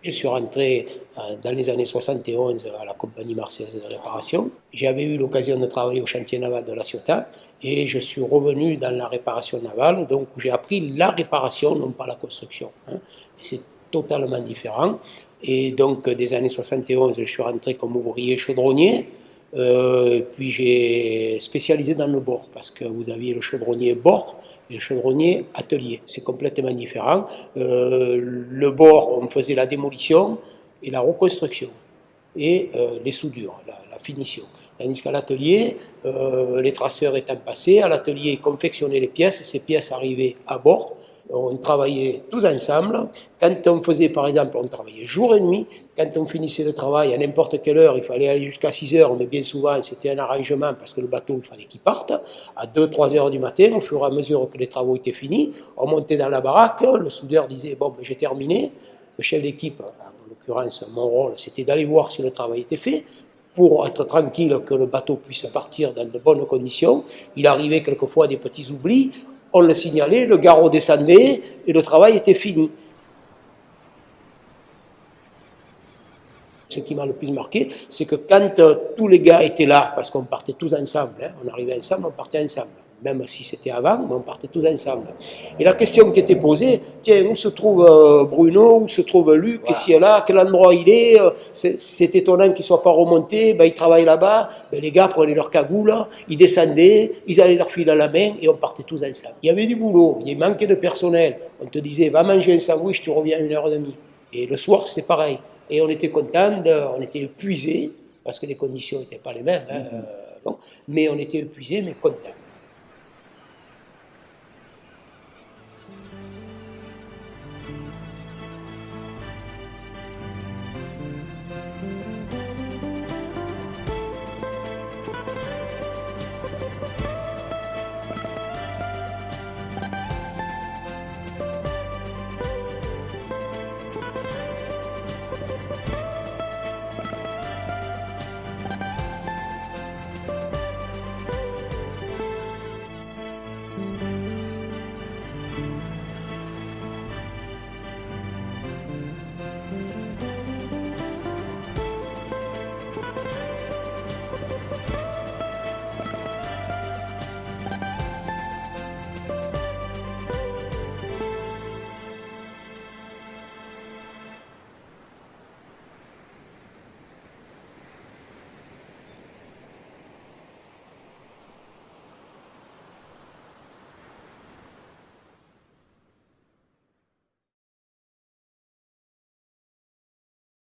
Je suis rentré dans les années 71 à la compagnie marseillaise de réparation. J'avais eu l'occasion de travailler au chantier naval de La Ciotat et je suis revenu dans la réparation navale, donc j'ai appris la réparation, non pas la construction. C'est totalement différent. Et donc, des années 71, je suis rentré comme ouvrier chaudronnier. Puis j'ai spécialisé dans le bord, parce que vous aviez le chaudronnier bord et le chaudronnier atelier. C'est complètement différent. Le bord, on faisait la démolition et la reconstruction, et les soudures, la finition. Tandis qu'à l'atelier, les traceurs étant passés, à l'atelier, ils confectionnaient les pièces, ces pièces arrivaient à bord, on travaillait tous ensemble. Quand on faisait, par exemple, on travaillait jour et nuit. Quand on finissait le travail à n'importe quelle heure, il fallait aller jusqu'à 6 heures, mais bien souvent, c'était un arrangement parce que le bateau, il fallait qu'il parte. À 2-3 heures du matin, au fur et à mesure que les travaux étaient finis, on montait dans la baraque, le soudeur disait « bon, ben, j'ai terminé ». Le chef d'équipe, en l'occurrence, mon rôle, c'était d'aller voir si le travail était fait, pour être tranquille que le bateau puisse partir dans de bonnes conditions. Il arrivait quelquefois des petits oublis, on le signalait, le garrot descendait et le travail était fini. Ce qui m'a le plus marqué, c'est que quand tous les gars étaient là, parce qu'on partait tous ensemble, on arrivait ensemble, on partait ensemble, même si c'était avant, mais on partait tous ensemble. Et la question qui était posée, tiens, où se trouve Bruno, où se trouve Luc, qu'est-ce qu'il y a là, quel endroit il est, c'est étonnant qu'il ne soit pas remonté, ben, il travaille là-bas, ben, les gars prenaient leur cagoule, ils descendaient, ils allaient leur fil à la main et on partait tous ensemble. Il y avait du boulot, il manquait de personnel, on te disait, va manger un sandwich, tu reviens à 1h30. Et le soir, c'était pareil. Et on était content, on était épuisés, parce que les conditions n'étaient pas les mêmes, bon, mais on était épuisés, mais contents.